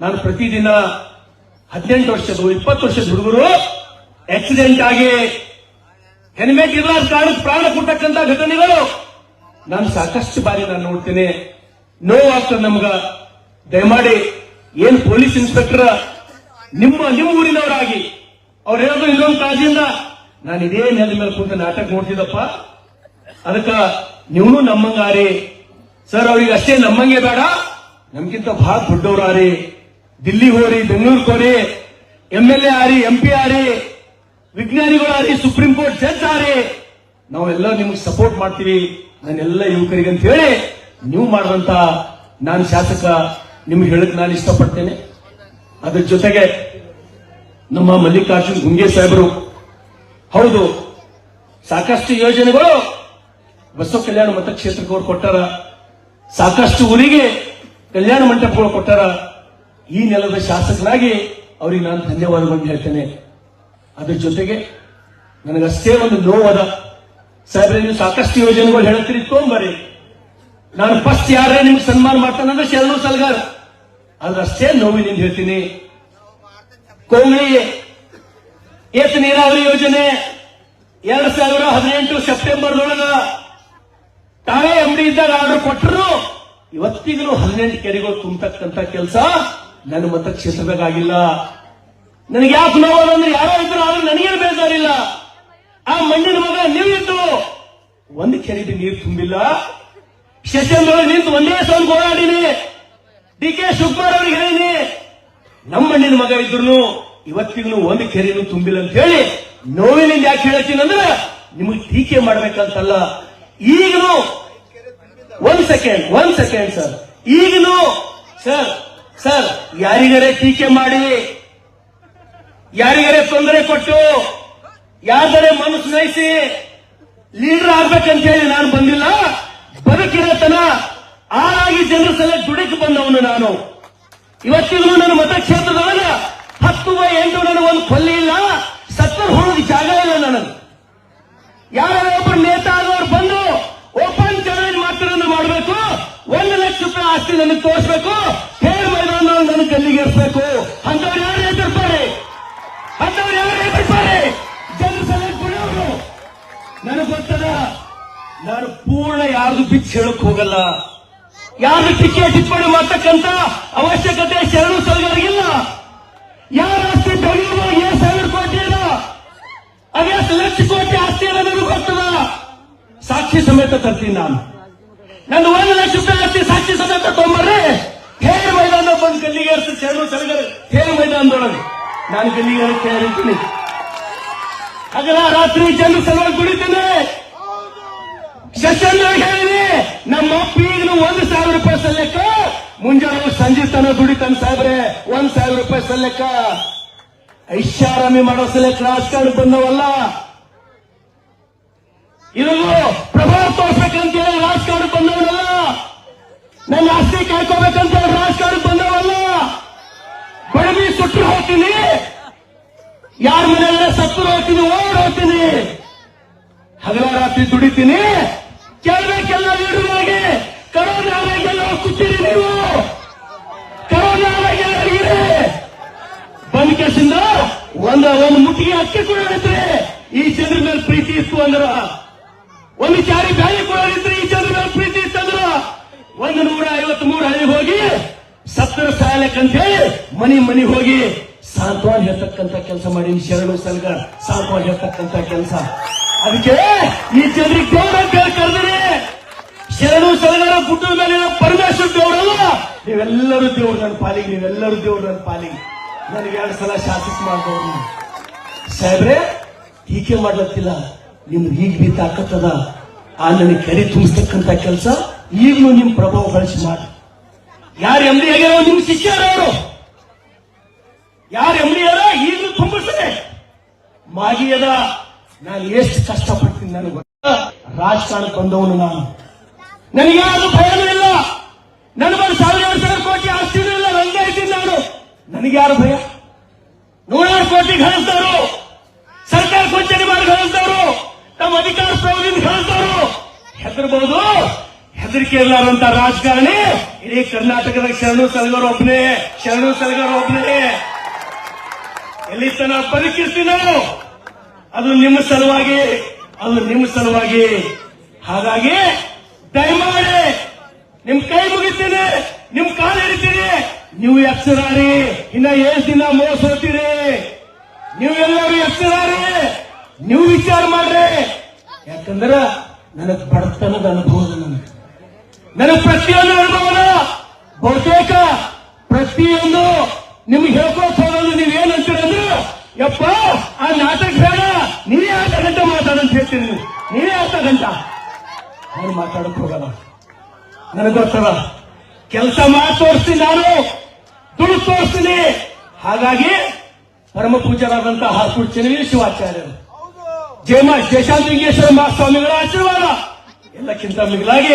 ನಾನು ಪ್ರತಿದಿನ 18 ವರ್ಷದ 20 ವರ್ಷದ ಹುಡುಗರು ಆಕ್ಸಿಡೆಂಟ್ ಆಗಿ ಹೆಲ್ಮೆಟ್ ಇರಲಾರ ಕಾರಣಕ್ಕೆ ಪ್ರಾಣ ಕೊಟ್ಟಕ್ಕಂತ ಘಟನೆಗಳು ನಾನು ಸಾಕಷ್ಟು ಬಾರಿ ನಾನು ನೋಡ್ತೇನೆ. ನೋವಾಗ್ತದೆ ನಮ್ಗ. ದಯಮಾಡಿ ಏನ್ ಪೊಲೀಸ್ ಇನ್ಸ್ಪೆಕ್ಟರ್ ನಿಮ್ಮ ಊರಿನವರಾಗಿ ಅವ್ರು ಹೇಳೋದು ಇನ್ನೊಂದು ಕಾಳಜಿಯಿಂದ ನಾನು ಇದೇ ನೆಲದ ಮೇಲೆ ಕುಂತ ನಾಟಕ ನೋಡ್ತಿದ್ದಪ್ಪ, ಅದಕ್ಕ ನೀವು ನಮ್ಮಂಗಾರಿ ಸರ್. ಅವ್ರಿಗೆ ಅಷ್ಟೇ ನಮ್ಮಂಗೆ ಬೇಡ, ನಮ್ಗಿಂತ ಬಹಳ ದೊಡ್ಡವರಾರಿ, ದಿಲ್ಲಿ ಹೋರಿ, ಬೆಂಗಳೂರು ಹೋರಿ, MLA ಆರಿ, MP ಆರಿ, ವಿಜ್ಞಾನಿಗಳಾರಿ, ಸುಪ್ರೀಂ ಕೋರ್ಟ್ ಜಡ್ಜ್ ಆರಿ, ನಾವೆಲ್ಲ ನಿಮ್ಗೆ ಸಪೋರ್ಟ್ ಮಾಡ್ತೀವಿ ನಾನೆಲ್ಲ ಯುವಕರಿಗೆ ಅಂತ ಹೇಳಿ ನೀವು ಮಾಡುವಂತ ನಾನು ಶಾಸಕ ನಿಮ್ಗೆ ಹೇಳಕ್ ನಾನು ಇಷ್ಟಪಡ್ತೇನೆ. ಅದ್ರ ಜೊತೆಗೆ ನಮ್ಮ ಮಲ್ಲಿಕಾರ್ಜುನ್ ಗುಂಗೆ ಸಾಹೇಬರು, ಹೌದು ಸಾಕಷ್ಟು ಯೋಜನೆಗಳು ಬಸವ ಕಲ್ಯಾಣ ಮತಕ್ಷೇತ್ರಕ್ಕೆ ಅವ್ರು ಕೊಟ್ಟಾರ, ಸಾಕಷ್ಟು ಊರಿಗೆ ಕಲ್ಯಾಣ ಮಂಟಪಗಳು ಕೊಟ್ಟಾರ. ಈ ನೆಲದ ಶಾಸಕನಾಗಿ ಅವ್ರಿಗೆ ನಾನು ಧನ್ಯವಾದಗಳನ್ನು ಹೇಳ್ತೇನೆ. ಅದ್ರ ಜೊತೆಗೆ ನನಗಷ್ಟೇ ಒಂದು ನೋವದ ಸಾಹೇಬ್ರೆ, ನೀವು ಸಾಕಷ್ಟು ಯೋಜನೆಗಳು ಹೇಳ್ತೀರಿ, ತೊಗೊಂಬರಿ. ನಾನು ಫಸ್ಟ್ ಯಾರೇ ನಿಮ್ಗೆ ಸನ್ಮಾನ ಮಾಡ್ತಾನಂದ್ರೆ ಶರಣು ಸಲ್ಗಾರ್, ಅಷ್ಟೇ ನೋವಿನಿಂದ ಹೇಳ್ತೀನಿ. ಕೋಂಗ್ಳಿ ಏತ ನೀರಾವರಿ ಯೋಜನೆ 2018 ಸೆಪ್ಟೆಂಬರ್ದೊಳಗ ತಾವೇ MD ಇದ್ದಾಗ ಆರ್ಡರ್ ಕೊಟ್ಟರು. ಇವತ್ತಿಗೂ 18 ಕೆರೆಗಳು ತುಂಬತಕ್ಕಂತ ಕೆಲಸ ನನ್ನ ಮತಕ್ಷೇತ್ರದಾಗ ಆಗಿಲ್ಲ. ನನಗೆ ಯಾಕೆ ನೋವಂದ್ರೆ ಯಾರೋ ಇದ್ರು ಆದ್ರೆ ನನಗೇನು ಬೇಜಾರಿಲ್ಲ. ಆ ಮಣ್ಣಿನ ಮಗ ನೀವಿದ್ದು ಒಂದು ಕೆರೆಗೆ ನೀರು ತುಂಬಿಲ್ಲ. ಸೆಷನ್ದೊಳಗೆ ನಿಂತು ಒಂದೇ ಸಲ ಓಡಾಡಿನಿ. DK ಶಿವಕುಮಾರ್ ಅವರಿಗೆ ಹೇಳಿನಿ, ನಮ್ಮ ಮಣ್ಣಿನ ಮಗ ಇದ್ರು ಇವತ್ತಿಗೂ ಒಂದು ಕೆರೆನೂ ತುಂಬಿಲ್ಲ ಅಂತ ಹೇಳಿ ನೋವಿನಿಂದ ಯಾಕೆ ಹೇಳ್ತೀನಿ ಅಂದ್ರೆ ನಿಮಗೆ ಟೀಕೆ ಮಾಡ್ಬೇಕಂತಲ್ಲ. ಈಗನು ಒಂದ್ ಸೆಕೆಂಡ್ ಸರ್, ಈಗನು ಸರ್ ಯಾರಿಗಾರೆ ಟೀಕೆ ಮಾಡಿ, ಯಾರಿಗಾರೆ ತೊಂದರೆ ಕೊಟ್ಟು, ಯಾರ್ದಾರೆ ಮನಸ್ಸು ನಯಿಸಿ ಲೀಡರ್ ಆಗ್ಬೇಕಂತ ಹೇಳಿ ನಾನು ಬಂದಿಲ್ಲ. ಬದುಕಿರತನ ಆರಾಗಿ ಜನರ ಸಲ ದುಡಿದು ಬಂದವನು ನಾನು. ಇವತ್ತಿಗೂ ನನ್ನ ಮತಕ್ಷೇತ್ರದೊಳಗ 10/8 ನನಗೊಂದು ಕೊಲ್ಲಿ ಇಲ್ಲ, 70 ಹೋಗಿ ಜಾಗ ಇಲ್ಲ ನನಗೆ. ಯಾರೋ ಒಬ್ಬರು ನೇತಾ ಆದವರು ಬಂದು ಓಪನ್ ಚಾಲೆಂಜ್ ಮಾತ್ರ ಮಾಡಬೇಕು, 1 ಲಕ್ಷ ರೂಪಾಯಿ ಆಸ್ತಿ ನನಗೆ ತೋರಿಸಬೇಕು, ಹೇಳಿ ಮೈದಾನ ನನ್ನ ಗಲ್ಲಿಗೇರಿಸಬೇಕು. ಅಂತವ್ರು ಯಾರು ಎದುರ್ತಾರೆ? ಜನರ ಸಲ ದುಡಿಯೋರು. ನನಗೆ ಗೊತ್ತದ, ನಾನು ಪೂರ್ಣ ಯಾರ್ದು ಬಿಚ್ಚಿ ಹೇಳಕ್ ಹೋಗಲ್ಲ. ಯಾರು ಟಿಕೆಟ್ ಟಿಪ್ಪಣಿ ಮಾಡ್ತಕ್ಕಂತ ಅವಶ್ಯಕತೆ ಶರಣು ಸಲಗರಿಗಿಲ್ಲ. ಯಾರ ಆಸ್ತಿ ಬೆಳೆಯುವ 7,000 ಕೋಟಿ ಇಲ್ಲ, 50 ಲಕ್ಷ ಕೋಟಿ ಆಸ್ತಿ ನನಗೆ ಗೊತ್ತದ. ಸಾಕ್ಷಿ ಸಮೇತ ತರ್ತೀನಿ ನಾನು. ನನ್ನ 1 ಲಕ್ಷ ರೂಪಾಯಿ ಆಸ್ತಿ ಸಾಕ್ಷಿ ಸಮೇತ ತೊಂಬರ್ರಿ. ಹೇಳಿ ಮೈದಾನ ಬಂದು ಗಲ್ಲಿಗೇರಿಸಿ ಶರಣು ಸಲಗರಿ ಹೇಳಿ ಮೈದಾನದೊಳಗೆ ನಾನು ಗಲ್ಲಿಗೇರಿ ತಯಾರಿದ್ದೀನಿ. ಹಗಲ ರಾತ್ರಿ ಜನರ ಸಲುವಾಗಿ ದುಡಿತೀನಿ. ಸೆಷನ್ ಹೇಳಿನಿ, ನಮ್ಮ ಅಪ್ಪಿಗೂ 1,000 ರೂಪಾಯಿ ಸಲ್ಲೆಕ್ಕ, ಮುಂಜಾನೆ ಸಂಜೆ ತನ ದುಡಿತಾನೆ ಸಾಹೇಬ್ರೆ 1,000 ರೂಪಾಯಿ ಸಲ್ಲೆಕ್ಕ. ಐಷಾರಾಮಿ ಮಾಡೋ ಸಲಕ್ಕೆ ರಾಜಕಾರಣ ಬಂದವಲ್ಲ, ಇದು ಪ್ರಭಾವ ತೋರ್ಬೇಕಂತ ಹೇಳಿ ರಾಜಕಾರಣ ಬಂದವನಲ್ಲ, ನನ್ನ ಆಸ್ತಿ ಕಾಯ್ಕೋಬೇಕಂತ ಹೇಳಿ ರಾಜಕಾರಣ ಬಂದವಲ್ಲ. ಬಡವಿ ಸುಟ್ಟರು ಹೋಗ್ತೀನಿ, ಯಾರ ಮನೆಯಲ್ಲ ಸತ್ತರು ಹೋಗ್ತೀನಿ, ಓಡ್ ಹೋಗ್ತೀನಿ. ಹಗಲ ರಾತ್ರಿ ದುಡಿತೀನಿ. ಕೇಳಬೇಕೆಲ್ಲ ಲೀಡರ್ಗಳಿಗೆ, ಕರೋನಾಗೆಲ್ಲ ಕೂತೀರಿ ನೀವು, ಕರೋನಾಗೆ ಬಂದ ಕೇಸಿಂದ ಒಂದು ಮುಟ್ಟಿಗೆ ಅಕ್ಕಿ ಕೊಡೋದಿದ್ರೆ ಈ ಜನರ ಮೇಲೆ ಪ್ರೀತಿ ಇತ್ತು ಅಂದ್ರ, ಒಂದು ಚಾರಿ ಬ್ಯಾಳಿ ಕೊಡೋದಿದ್ರೆ ಈ ಜನರ ಮೇಲೆ ಪ್ರೀತಿ ಇತ್ತಂದ್ರ 153 ಹಳ್ಳಿಗೆ ಹೋಗಿ ಸತ್ತರ ಸಾಯಲಕ್ಕಂತ ಹೇಳಿ ಮನಿ ಹೋಗಿ ಸಾಂತ್ವನ ಹೇಳ್ತಕ್ಕಂತ ಕೆಲಸ ಮಾಡಿ ಶರಣು ಸಲ್ಗಾರ್ ಸಾಂತ್ವನ ಹೇಳ್ತಕ್ಕಂತ ಕೆಲಸ. ಅದಕ್ಕೆ ಈ ಜನರಿಗೆ ದೇವರ ಕರೆದ್ರೆ ಶರಣು ಸಲಗರ ಗುಡ್ಡದ ಮೇಲೆ ಪರಮೇಶ್ವರ ದೇವರಲ್ಲ, ನೀವೆಲ್ಲರೂ ದೇವ್ರ ನನ್ನ ಪಾಲಿಗೆ, ನೀವೆಲ್ಲರೂ ದೇವ್ರ ನನ್ನ ಪಾಲಿಗೆ. ನನಗೆ 2 ಸಲ ಶಾಸಕ ಮಾಡಿದವ್ರು ಸಾಹೇಬ್ರೆ, ಟೀಕೆ ಮಾಡ್ಲತ್ತಿಲ್ಲ. ನಿಮ್ಗೆ ಈಗ ಬಿ ತಾಕತ್ತದ ಆ ನನಗೆ ಕೆರೆ ತುಂಬಿಸ್ತಕ್ಕಂತ ಕೆಲಸ ಈಗಲೂ ನಿಮ್ ಪ್ರಭಾವ ಬಳಸಿ ಮಾಡಿ. ಯಾರು MD ಆಗ್ಯಾರೋ ನಿಮ್ ಶಿಷ್ಯರ ಅವರು, ಯಾರು MD ಯಾರ ಈಗಲೂ ತುಂಬಿಸ್ತದೆ. ಮಾಗಿಯದ ನಾನು ಎಷ್ಟು ಕಷ್ಟಪಡ್ತೀನಿ ನನಗೆ ಗೊತ್ತಾ. ರಾಜಕಾರಣ ಬಂದವನು ನಾನು, ನನಗೆ ಯಾರು ಭಯನೂ ಇಲ್ಲ. ನನ್ನ ಬಳಿ 1,000-2,000 ಕೋಟಿ ಆಸ್ತಿನೂ ಇಲ್ಲ, ಹಂಗೆ ಇದ್ದೀನಿ ನಾನು. ನನಗೆ ಯಾರು ಭಯ? 100 ಕೋಟಿ ಗಳಿಸಿದವರು, ಸರ್ಕಾರ ವಂಚನೆ ಮಾಡಿ ಗಳಿಸಿದವರು, ತಮ್ಮ ಅಧಿಕಾರ ಪ್ರಯೋಗದಿಂದ ಗಳಿಸಿದವರು ಹೆದರ್ಬಹುದು. ಹೆಸರಿಕೆ ಇರಲಾರಂತ ರಾಜಕಾರಣಿ ಇಡೀ ಕರ್ನಾಟಕದ ಶರಣು ಸಲಗರ್ ಒಬ್ಬನೇ. ಎಲ್ಲಿ ತನ ಬದುಕಿರ್ತೀವಿ ನಾವು, ಅದು ನಿಮ್ಮ ಸಲುವಾಗಿ. ಹಾಗಾಗಿ ದಯಮಾಡಿ ನಿಮ್ ಕೈ ಮುಗಿತೀನಿ, ನಿಮ್ ಕಾಲು ಹಿಡಿತೀನಿ. ನೀವು ಎಚ್ಚರಾರಿ, ಇನ್ನ ಏಳು ದಿನ ಮೋಸ ಹೋಗ್ತೀರಿ. ನೀವೆಲ್ಲರೂ ಎಚ್ಚರಾರಿ, ನೀವು ವಿಚಾರ ಮಾಡ್ರಿ. ಯಾಕಂದ್ರ ನನಗ್ ಬಡತನದ ಅನುಭವ, ನನಗ್ ಪ್ರತಿಯೊಂದು ಅನುಭವನ ಬಹುತೇಕ ಪ್ರತಿಯೊಂದು ನಿಮ್ಗೆ ಹೇಳ್ಕೊತ ಹೋಗೋದು ನೀವೇನಂತೀರಂದ್ರೆ, ಯಪ್ಪ ಆ ನಾಟಕ ಬೇಡ, ನೀವೇ ಅರ್ಧ ಗಂಟೆ ಮಾತಾಡಂತ ಹೇಳ್ತೀನಿ. ನೀವೇ ಅರ್ಧ ಗಂಟೆ ನಾನು ಮಾತಾಡಕ್ ಹೋಗಲ್ಲ. ನನಗೆ ಗೊತ್ತದ, ಕೆಲಸ ಮಾಡಿ ತೋರಿಸ್ತೀನಿ, ನಾನು ದುಡ್ಡು ತೋರಿಸ್ತೀನಿ. ಹಾಗಾಗಿ ಪರಮ ಪೂಜ್ಯರಾದಂತಹ ಹಾರ್ಕೂಡ್ ಚೆನ್ನವೀರ ಶಿವಾಚಾರ್ಯರು, ಜಯಶಾಂತಲಿಂಗೇಶ್ವರ ಮಹಾಸ್ವಾಮಿಗಳ ಆಶೀರ್ವಾದ ಎಲ್ಲಕ್ಕಿಂತ ಮಿಗಿಲಾಗಿ